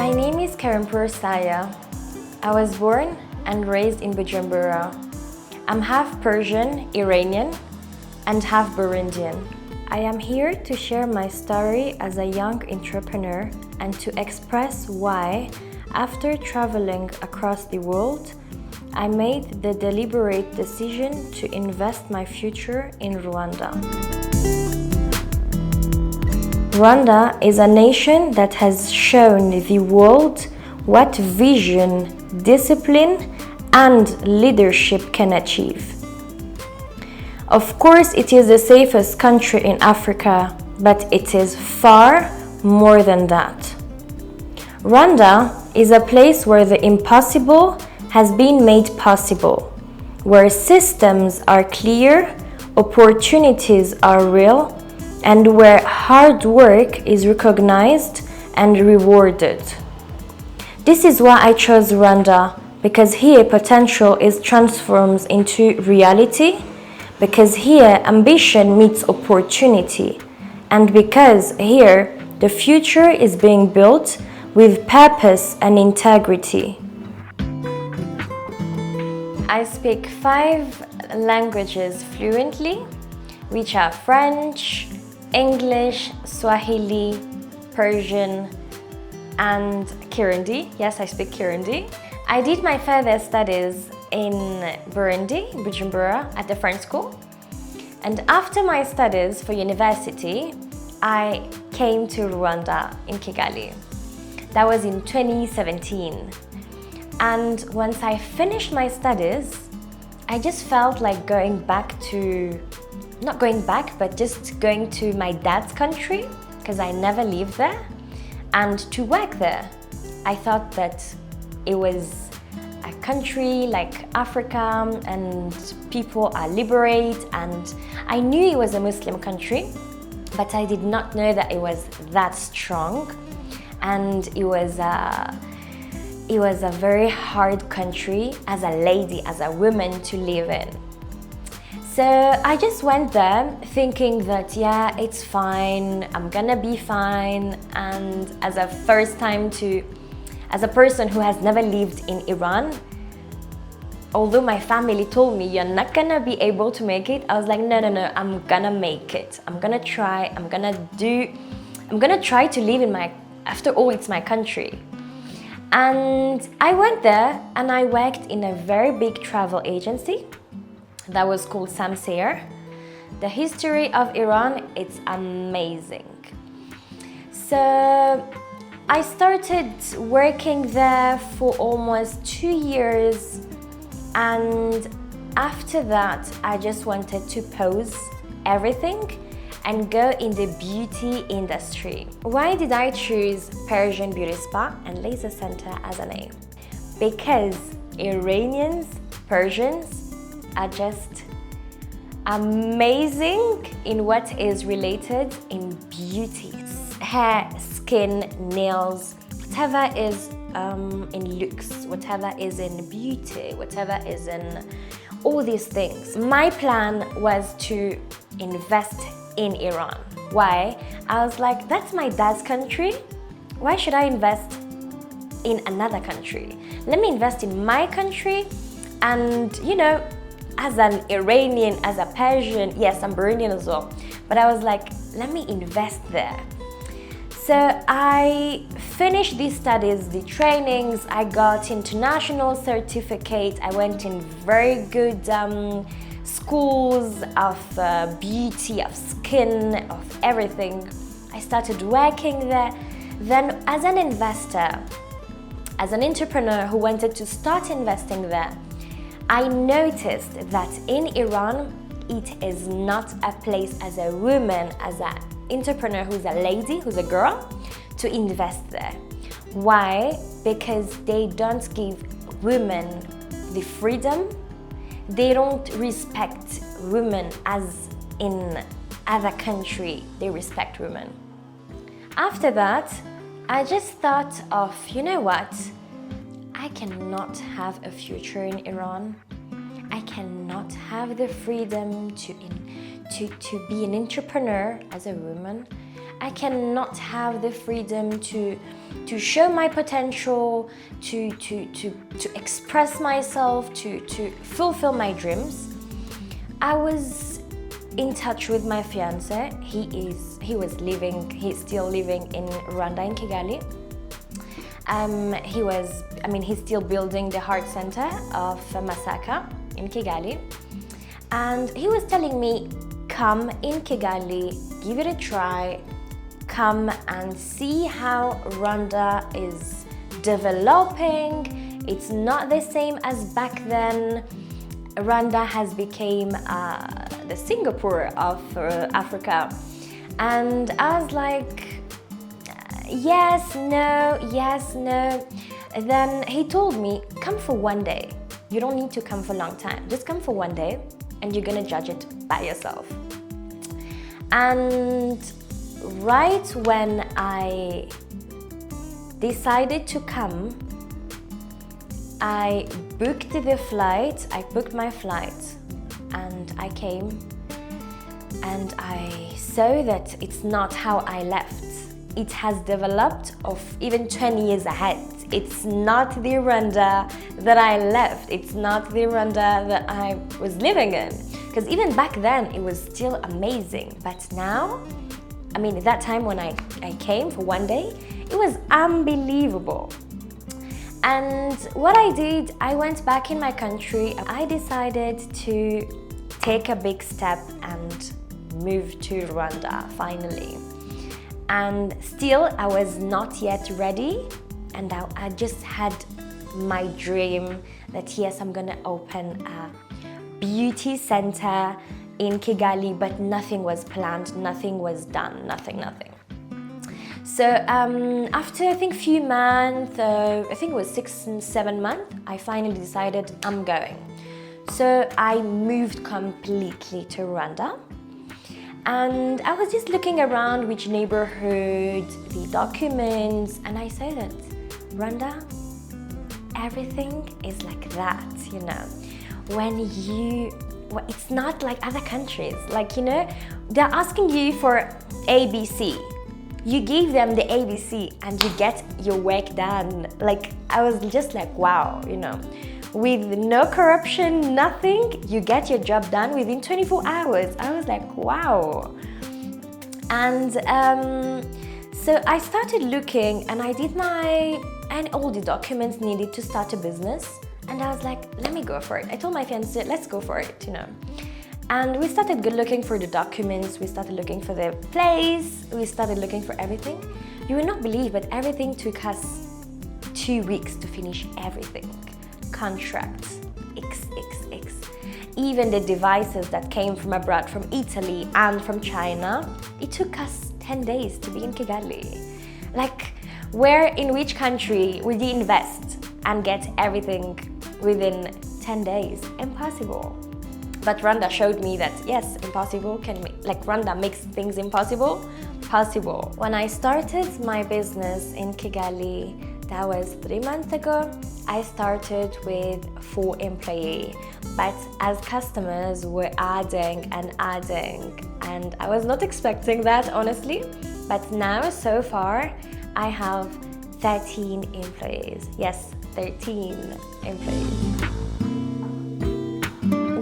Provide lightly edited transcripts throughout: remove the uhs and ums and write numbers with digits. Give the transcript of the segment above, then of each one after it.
My name is Karimpour. I was born and raised in Bujumbura. I'm half Persian, Iranian, and half Burundian. I am here to share my story as a young entrepreneur and to express why, after traveling across the world, I made the deliberate decision to invest my future in Rwanda. Rwanda is a nation that has shown the world what vision, discipline, and leadership can achieve. Of course, it is the safest country in Africa, but it is far more than that. Rwanda is a place where the impossible has been made possible, where systems are clear, opportunities are real, and where hard work is recognized and rewarded. This is why I chose Rwanda, because here potential is transformed into reality, because here ambition meets opportunity, and because here the future is being built with purpose and integrity. I speak 5 languages fluently, which are French, English, Swahili, Persian, and Kirundi. Yes, I speak Kirundi. I did my further studies in Burundi, Bujumbura, at the French school. And after my studies for university, I came to Rwanda in Kigali. That was in 2017. And once I finished my studies, I just felt like going back to not going back, but just going to my dad's country, because I never lived there, and to work there. I thought that it was a country like Africa and people are liberate, and I knew it was a Muslim country, but I did not know that it was that strong, and it was a very hard country as a lady, as a woman to live in. So I just went there thinking that, yeah, it's fine, I'm gonna be fine. And as a person who has never lived in Iran, although my family told me you're not gonna be able to make it, I was like, no, I'm gonna make it. I'm gonna try, I'm gonna try to live in after all, it's my country. And I went there and I worked in a very big travel agency that was called Samsair. The history of Iran, it's amazing. So I started working there for almost 2 years, and after that I just wanted to pause everything and go in the beauty industry. Why did I choose Persian Beauty Spa and Laser Center as a name? Because Iranians, Persians, are just amazing in what is related in beauty. Hair, skin, nails, whatever is in looks, whatever is in beauty, whatever is in all these things. My plan was to invest in Iran. Why? I was like, that's my dad's country. Why should I invest in another country? Let me invest in my country, and as an Iranian, as a Persian, yes, I'm Burundian as well, but I was like, let me invest there. So I finished these studies, the trainings, I got international certificate, I went in very good schools of beauty, of skin, of everything. I started working there. Then as an investor, as an entrepreneur who wanted to start investing there, I noticed that in Iran, it is not a place as a woman, as an entrepreneur who's a lady, who's a girl, to invest there. Why? Because they don't give women the freedom. They don't respect women as in other country they respect women. After that, I just thought of, you know what? I cannot have a future in Iran. I cannot have the freedom to be an entrepreneur as a woman. I cannot have the freedom to show my potential, to express myself, to fulfill my dreams. I was in touch with my fiance. He's still living in Rwanda, in Kigali. He's still building the heart center of Masaka in Kigali. And he was telling me, come in Kigali, give it a try, come and see how Rwanda is developing. It's not the same as back then. Rwanda has become the Singapore of Africa. And I was like, yes, no. And then he told me, come for one day. You don't need to come for a long time. Just come for one day and you're gonna judge it by yourself. And right when I decided to come, I booked my flight, and I came, and I saw that it's not how I left. It has developed of even 20 years ahead. It's not the Rwanda that I left. It's not the Rwanda that I was living in. Because even back then, it was still amazing. But now, at that time when I came for one day, it was unbelievable. And what I did, I went back in my country. I decided to take a big step and move to Rwanda, finally. And still, I was not yet ready. And I just had my dream that yes, I'm gonna open a beauty center in Kigali, but nothing was planned, nothing was done, nothing. So after I think few months, I think it was 6 and 7 months, I finally decided I'm going. So I moved completely to Rwanda. And I was just looking around which neighborhood, the documents, and I saw that Rwanda, everything is like that, it's not like other countries. They're asking you for ABC. You give them the ABC and you get your work done. I was just like, wow, with no corruption, nothing, you get your job done within 24 hours. I was like, wow. And so I started looking, and I did and all the documents needed to start a business. And I was like, let me go for it. I told my fiancé, let's go for it, And we started looking for the documents, we started looking for the place, we started looking for everything. You will not believe, but everything took us 2 weeks to finish everything. Contracts, XXX. Even the devices that came from abroad, from Italy and from China, it took us 10 days to be in Kigali. In which country would you invest and get everything within 10 days? Impossible. But Rwanda showed me that yes, impossible Rwanda makes things impossible possible. When I started my business in Kigali, that was 3 months ago, I started with 4 employees. But as customers were adding, and I was not expecting that, honestly. But now, so far, I have 13 employees. Yes, 13 employees.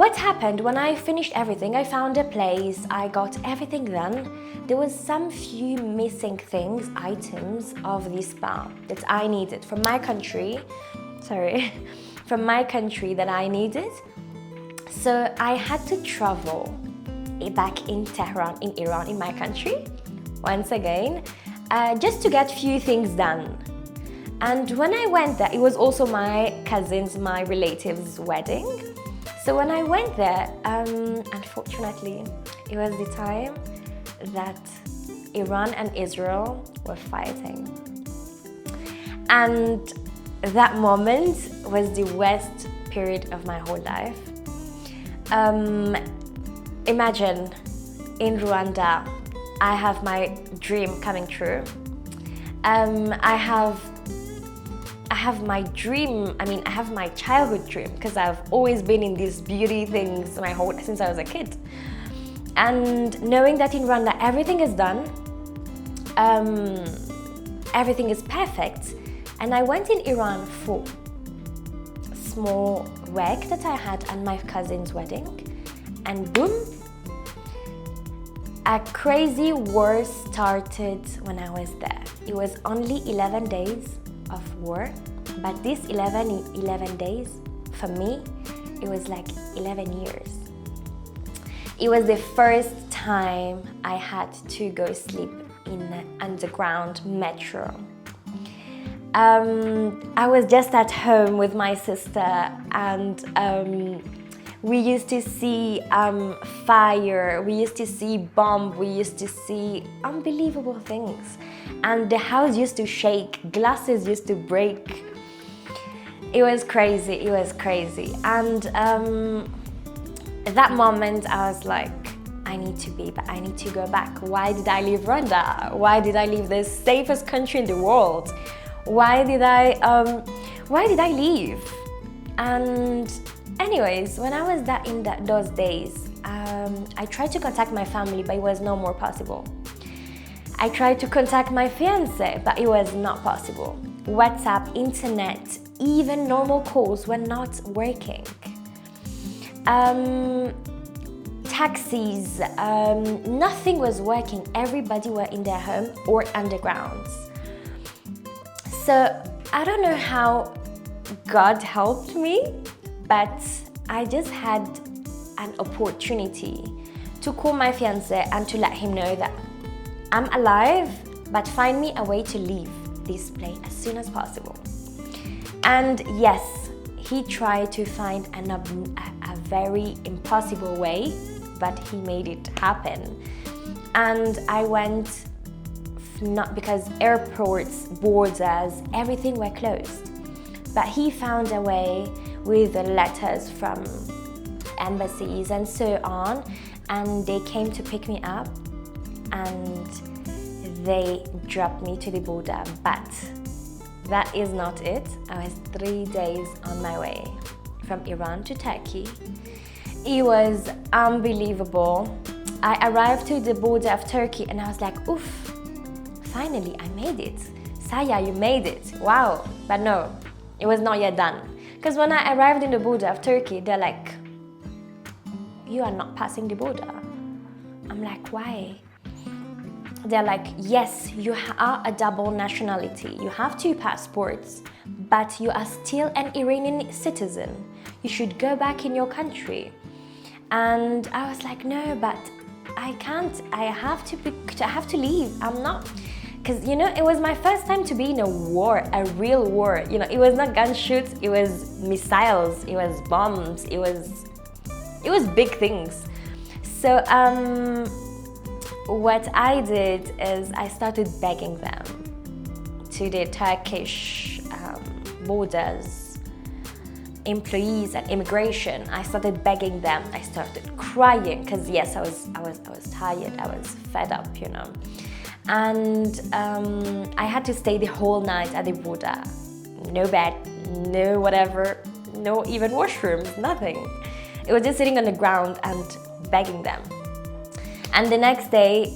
What happened when I finished everything? I found a place, I got everything done. There was some few missing items of the spa that I needed from my country. From my country that I needed. So I had to travel back in Tehran, in Iran, in my country, once again, just to get few things done. And when I went there, it was also my cousin's, my relative's wedding. So when I went there, unfortunately, it was the time that Iran and Israel were fighting. And that moment was the worst period of my whole life. Imagine, in Rwanda, I have my dream coming true. I have my dream, I have my childhood dream, because I've always been in these beauty things since I was a kid. And knowing that in Rwanda everything is done, everything is perfect. And I went in Iran for a small work that I had at my cousin's wedding, and boom, a crazy war started when I was there. It was only 11 days of war, but these 11 days, for me, it was like 11 years. It was the first time I had to go sleep in an underground metro. I was just at home with my sister, and we used to see fire, we used to see bomb, we used to see unbelievable things. And the house used to shake, glasses used to break. It was crazy, it was crazy. And at that moment I was like, I need to go back. Why did I leave Rwanda? Why did I leave the safest country in the world? Why did I leave? And anyways, when I was those days, I tried to contact my family, but it was no more possible. I tried to contact my fiancé, but it was not possible. WhatsApp, internet, even normal calls were not working. Taxis, nothing was working. Everybody were in their home or undergrounds. So I don't know how God helped me, but I just had an opportunity to call my fiancé and to let him know that I'm alive, but find me a way to leave this place as soon as possible. And yes, he tried to find a very impossible way, but he made it happen. And I went, not because airports, borders, everything were closed. But he found a way with the letters from embassies and so on, and they came to pick me up and they dropped me to the border. But that is not it. I was 3 days on my way from Iran to Turkey. It was unbelievable. I arrived to the border of Turkey and I was like, oof, finally I made it. Saya, you made it. Wow. But no, it was not yet done. Because when I arrived in the border of Turkey, they're like, you are not passing the border. I'm like, why? They're like, yes, you are a double nationality. You have 2 passports, but you are still an Iranian citizen. You should go back in your country. And I was like, no, but I can't. I have to leave. I'm not. Because, you know, it was my first time to be in a war, a real war. You know, it was not gunshots, it was missiles, it was bombs, it was big things. So what I did is I started begging them to the Turkish borders, employees and immigration. I started begging them. I started crying because yes, I was tired. I was fed up, you know. And I had to stay the whole night at the border. No bed, no whatever, no even washrooms, nothing. It was just sitting on the ground and begging them. And the next day,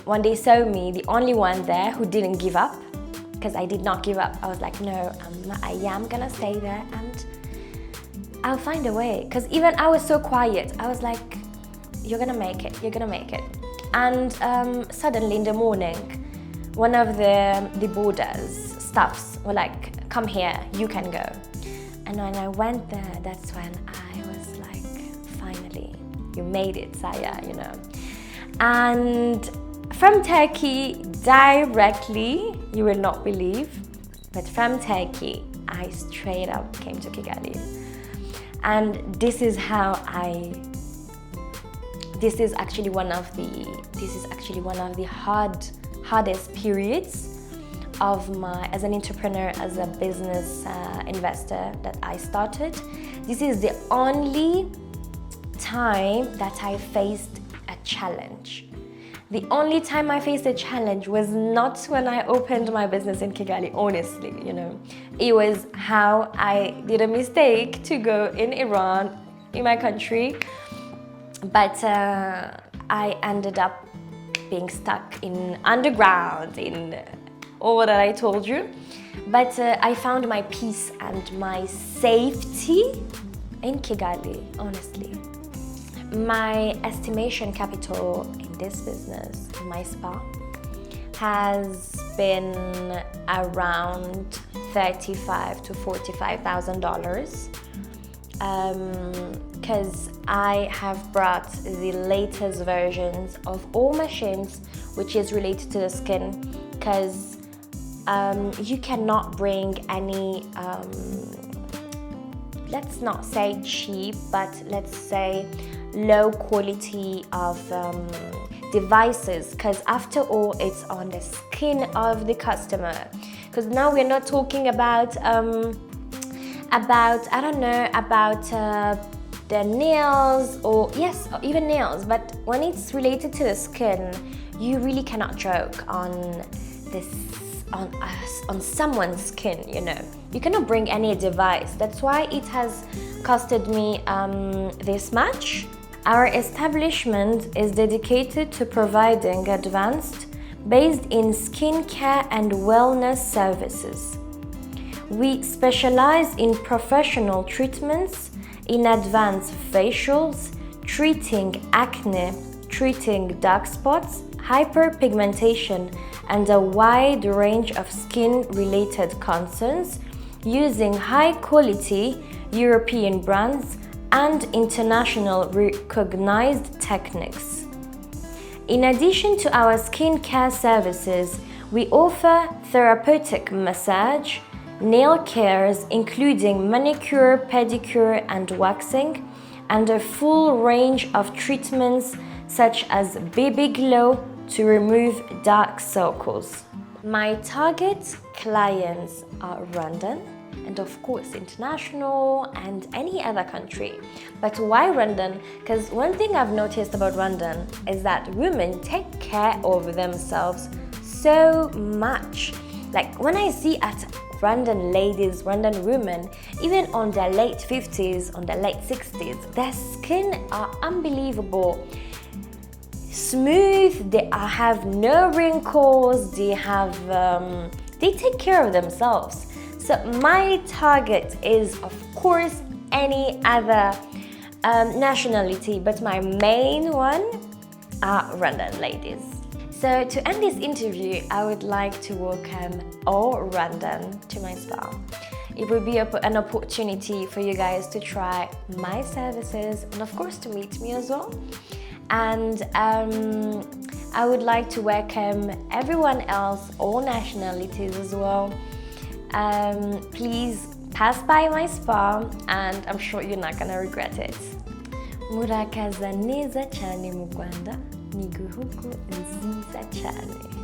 when they saw me, the only one there who didn't give up, because I did not give up, I was like, no, I am gonna stay there and I'll find a way. Because even I was so quiet, I was like, you're gonna make it, you're gonna make it. And suddenly in the morning, one of the borders staffs were like, come here, you can go. And when I went there, that's when I was like, finally, you made it, Saya, you know. And from Turkey, directly, you will not believe, but from Turkey, I straight up came to Kigali. And this is actually one of the hardest periods of as an entrepreneur, as a business investor that I started. This is the only time that I faced a challenge. The only time I faced a challenge was not when I opened my business in Kigali, honestly, you know. It was how I did a mistake to go in Iran, in my country, but I ended up being stuck in underground, in all that I told you. But I found my peace and my safety in Kigali, honestly. My estimation capital in this business, in my spa, has been around $35,000 to $45,000. Because I have brought the latest versions of all machines which is related to the skin, because you cannot bring any let's not say cheap, but let's say low quality of devices, because after all it's on the skin of the customer. Because now we're not talking about I don't know, about the nails, or yes, or even nails, but when it's related to the skin, you really cannot joke on this, on someone's skin, you know. You cannot bring any device. That's why it has costed me this much. Our establishment is dedicated to providing advanced, based in skincare and wellness services. We specialize in professional treatments, in advanced facials, treating acne, treating dark spots, hyperpigmentation, and a wide range of skin-related concerns, using high-quality European brands and international recognized techniques. In addition to our skincare services, we offer therapeutic massage, nail cares including manicure, pedicure and waxing, and a full range of treatments such as baby glow to remove dark circles. My target clients are Rwandan and of course international and any other country. But why Rwandan? Because one thing I've noticed about Rwandan is that women take care of themselves so much. Like when I see at Rwandan ladies, Rwandan women, even on their late 50s, on their late 60s, their skin are unbelievable. Smooth, they have no wrinkles, they take care of themselves. So my target is of course any other nationality, but my main one are Rwandan ladies. So to end this interview, I would like to welcome all Rwandan to my spa. It would be an opportunity for you guys to try my services and of course to meet me as well. And I would like to welcome everyone else, all nationalities as well. Please pass by my spa and I'm sure you're not gonna regret it. Murakaza neza cyane mu Rwanda, ni igihugu nziza cyane.